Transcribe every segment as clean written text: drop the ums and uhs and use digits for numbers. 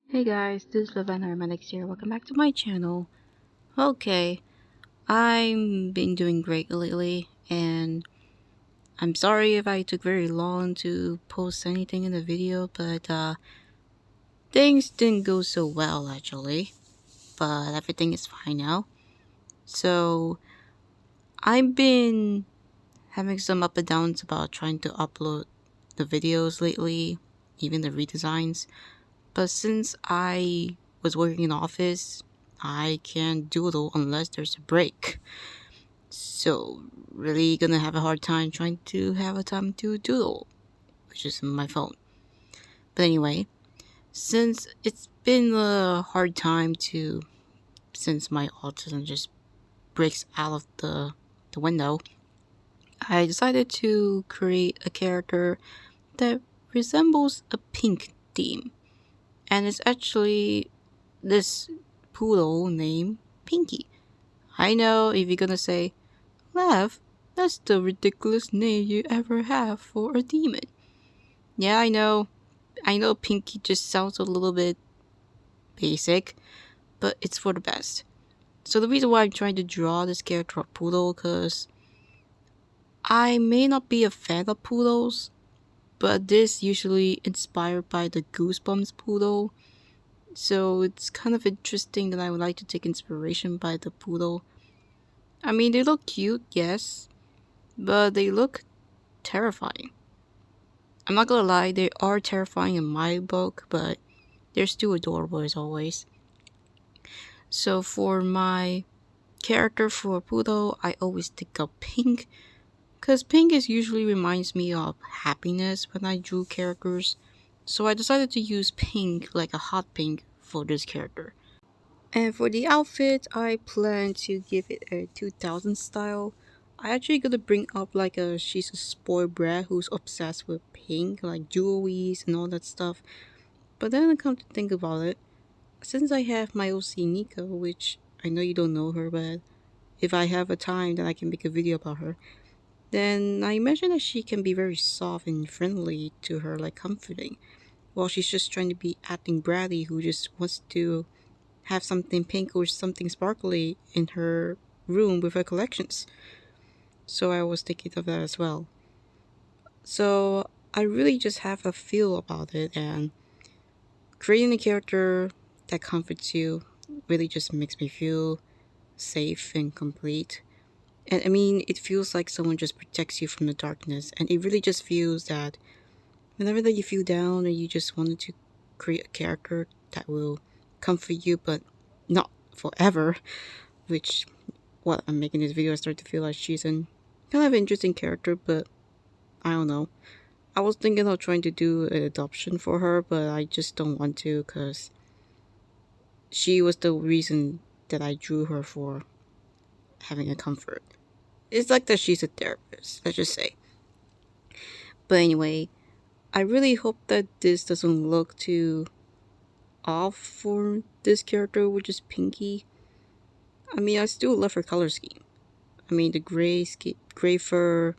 Hey guys, this is Lavender Hermetics here. Welcome back to my channel. Okay, I'm been doing great lately, and I'm sorry if I took very long to post anything in the video, but things didn't go so well actually. But everything is fine now. So I've been having some up and downs about trying to upload the videos lately, even the redesigns. But since I was working in office, I can't doodle unless there's a break. So really gonna have a hard time trying to have a time to doodle, which is my phone. But anyway, since it's been a hard time to since my autism just breaks out of the window, I decided to create a character that resembles a pink theme. And it's actually this poodle named Pinky. I know if you're gonna say, Laugh, that's the ridiculous name you ever have for a demon. Yeah, I know. I know Pinky just sounds a little bit basic, but it's for the best. So the reason why I'm trying to draw this character of poodle, because I may not be a fan of poodles, but this usually inspired by the Goosebumps poodle. So it's kind of interesting that I would like to take inspiration by the poodle. I mean, they look cute, yes, but they look terrifying. I'm not gonna lie, they are terrifying in my book, but they're still adorable as always. So for my character for Poodle, I always think of pink, because pink is usually reminds me of happiness when I drew characters. So I decided to use pink, like a hot pink, for this character. And for the outfit, I plan to give it a 2000 style. I actually gonna bring up like she's a spoiled brat who's obsessed with pink, like jewelries and all that stuff. But then I come to think about it, since I have my OC Nico, which I know you don't know her, but if I have a time then I can make a video about her. Then I imagine that she can be very soft and friendly to her, like comforting, while she's just trying to be acting bratty who just wants to have something pink or something sparkly in her room with her collections. So I was thinking of that as well. So I really just have a feel about it, and creating a character that comforts you really just makes me feel safe and complete. And I mean, it feels like someone just protects you from the darkness, and it really just feels that whenever that you feel down and you just wanted to create a character that will comfort you, but not forever, which what I'm making this video, I start to feel like she's an kind of interesting character, but I don't know. I was thinking of trying to do an adoption for her, but I just don't want to because she was the reason that I drew her for having a comfort. It's like that she's a therapist, let's just say. But anyway, I really hope that this doesn't look too off for this character, which is Pinky. I mean, I still love her color scheme. I mean, the gray fur,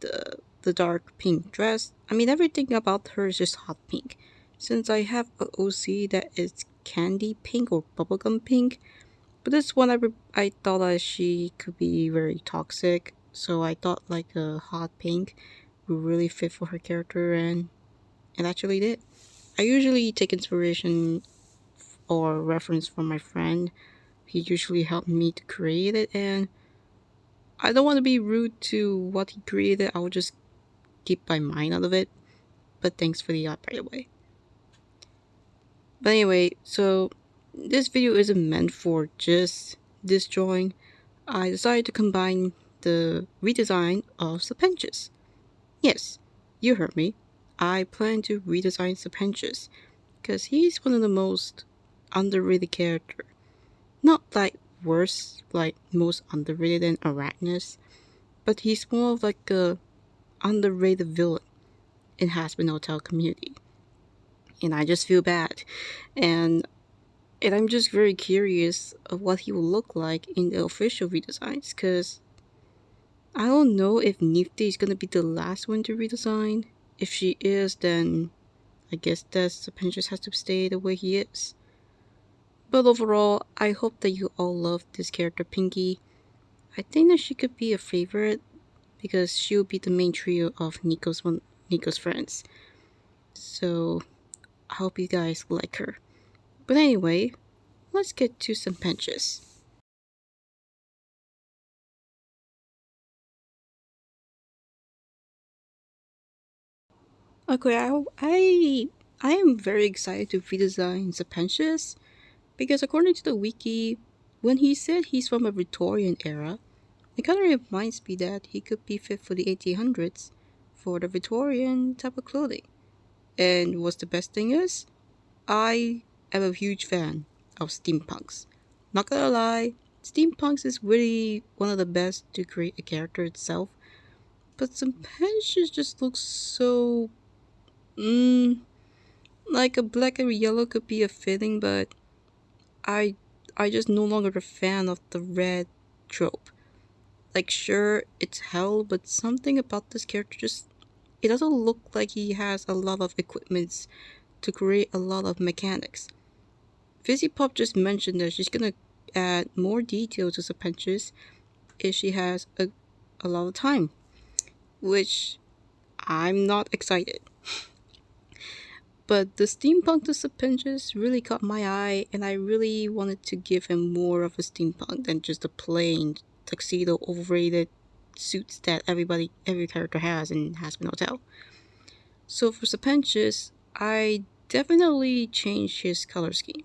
the dark pink dress. I mean, everything about her is just hot pink. Since I have a OC that is candy pink or bubblegum pink, but this one I thought that she could be very toxic, so I thought like a hot pink would really fit for her character, and it actually did. I usually take inspiration or reference from my friend. He usually helped me to create it, and I don't want to be rude to what he created. I will just keep my mind out of it. But thanks for the art, by the way. But anyway, so this video isn't meant for just this drawing. I decided to combine the redesign of Sir Pentious. Yes, you heard me. I plan to redesign Sir Pentious because he's one of the most underrated characters. Not like worse, like most underrated than Arachnus, but he's more of like a underrated villain in HAZBIN Hotel community. And I just feel bad. And I'm just very curious of what he will look like in the official redesigns, because I don't know if Nifty is gonna be the last one to redesign. If she is, then I guess that Sir Pentious has to stay the way he is. But overall, I hope that you all love this character Pinky. I think that she could be a favorite because she'll be the main trio of Nico's friends. So I hope you guys like her. But anyway, let's get to some Pentious. Okay, I am very excited to redesign Sir Pentious because according to the wiki, when he said he's from a Victorian era, it kind of reminds me that he could be fit for the 1800s for the Victorian type of clothing. And what's the best thing is, I am a huge fan of steampunks. Not gonna lie, steampunks is really one of the best to create a character itself, but some Pentious just looks so mm, like a black and yellow could be a fitting, but I I just no longer a fan of the red trope. Like sure, it's hell, but something about this character just it doesn't look like he has a lot of equipments to create a lot of mechanics. Fizzy Pop just mentioned that she's gonna add more detail to Serpentious if she has a lot of time, which I'm not excited. But the steampunk to Serpentious really caught my eye, and I really wanted to give him more of a steampunk than just the plain tuxedo overrated suits that every character has in Hazbin Hotel. So for Serpentious, I definitely changed his color scheme.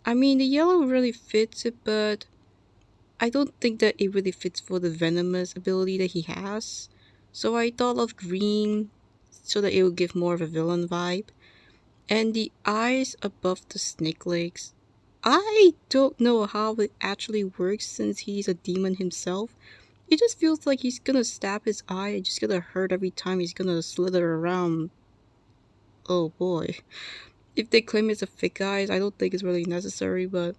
I mean, the yellow really fits it, but I don't think that it really fits for the venomous ability that he has. So I thought of green so that it would give more of a villain vibe. And the eyes above the snake legs. I don't know how it actually works since he's a demon himself. It just feels like he's gonna stab his eye and just gonna hurt every time he's gonna slither around. Oh boy. If they claim it's a fake eyes, I don't think it's really necessary, but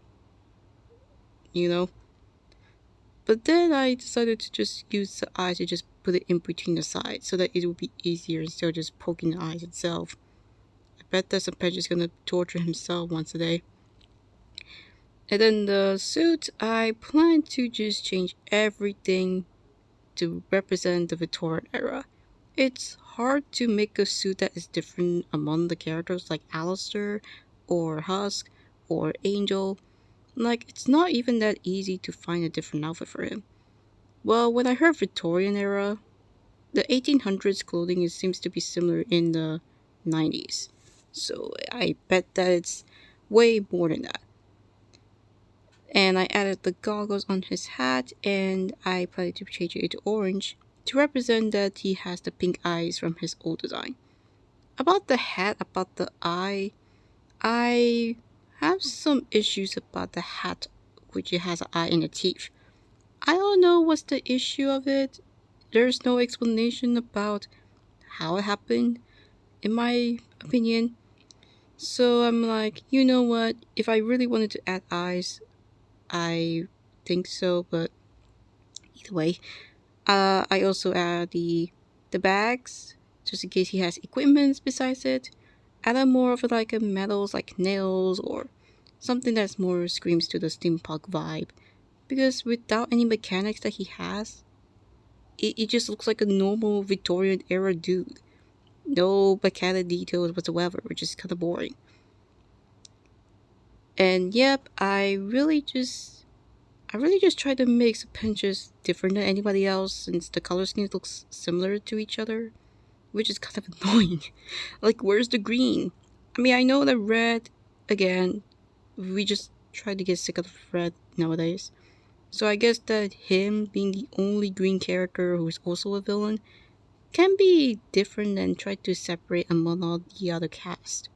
you know. But then I decided to just use the eyes to just put it in between the sides so that it would be easier instead of just poking the eyes itself. I bet that Sampesh is gonna torture himself once a day. And then the suit, I plan to just change everything to represent the Victorian era. It's hard to make a suit that is different among the characters like Alistair or Husk or Angel. Like, it's not even that easy to find a different outfit for him. Well, when I heard Victorian era, the 1800s clothing seems to be similar in the 90s. So I bet that it's way more than that. And I added the goggles on his hat and I planted to change it to orange to represent that he has the pink eyes from his old design. About the hat, about the eye, I have some issues about the hat which it has an eye and a teeth. I don't know what's the issue of it. There's no explanation about how it happened, in my opinion. So I'm like, you know what? If I really wanted to add eyes, I think so, but either way. I also add the bags, just in case he has equipment besides it. Add a more of like a metals like nails or something that's more screams to the steampunk vibe. Because without any mechanics that he has, it just looks like a normal Victorian era dude. No mechanic details whatsoever, which is kind of boring. And yep, I really just tried to make the pinches different than anybody else since the color schemes looks similar to each other, which is kind of annoying. Like, where's the green? I mean, I know the red, again, we just try to get sick of red nowadays. So I guess that him being the only green character who is also a villain can be different and try to separate among all the other cast.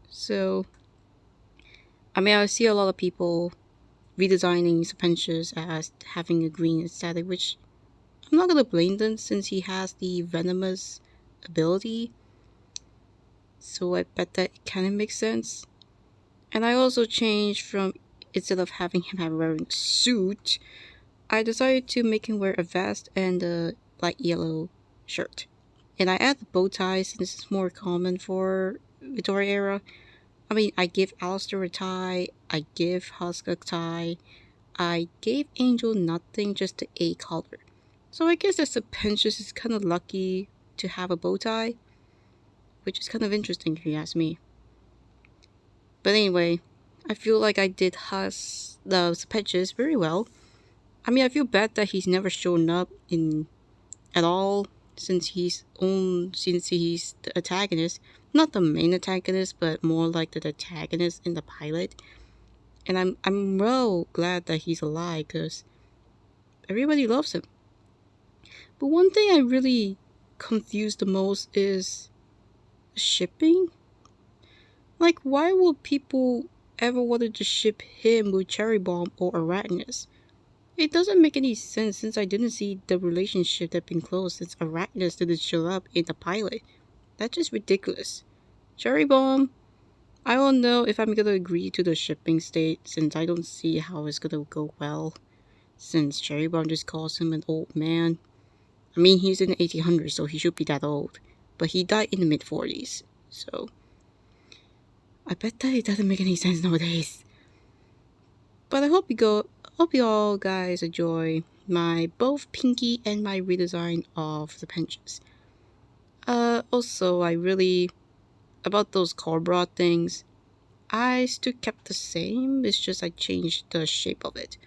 So, I mean, I see a lot of people redesigning Serpentious as having a green aesthetic, which I'm not gonna blame them since he has the venomous ability. So I bet that it kind of makes sense. And I also changed from instead of having him have wearing a suit, I decided to make him wear a vest and a light yellow shirt. And I add the bow ties since it's more common for Victoria era. I mean, I give Alistair a tie, I give Husk a tie, I gave Angel nothing, just a collar. So I guess that Sir Pentious is kind of lucky to have a bow tie, which is kind of interesting if you ask me. But anyway, I feel like I did the Sir Pentious very well. I mean, I feel bad that he's never shown up in at all since he's the antagonist, not the main antagonist, but more like the antagonist in the pilot. And I'm real glad that he's alive because everybody loves him. But one thing I really confused the most is shipping. Like, why would people ever wanted to ship him with Cherry Bomb or Arachnus? It doesn't make any sense since I didn't see the relationship that been close since Arachnus didn't show up in the pilot. That's just ridiculous. Cherry Bomb, I don't know if I'm gonna agree to the shipping state since I don't see how it's gonna go well. Since Cherry Bomb just calls him an old man. I mean, he's in the 1800s, so he should be that old. But he died in the mid-40s, so I bet that it doesn't make any sense nowadays. But I hope you all guys enjoy my both Pinky and my redesign of the Pentious. Also, about those cobra things, I still kept the same. It's just I changed the shape of it.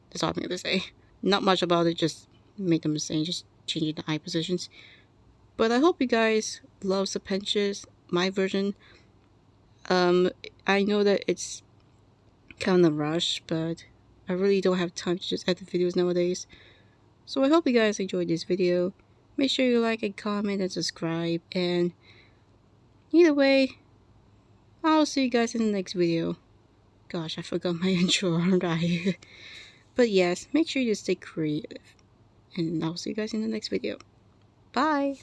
That's all I'm gonna say. Not much about it, just made them the same, just changing the eye positions. But I hope you guys love the Pentious, my version. I know that it's kind of rushed, but I really don't have time to just edit videos nowadays. So I hope you guys enjoyed this video. Make sure you like and comment and subscribe. And either way, I'll see you guys in the next video. Gosh, I forgot my intro, aren't I? But yes, make sure you stay creative. And I'll see you guys in the next video. Bye!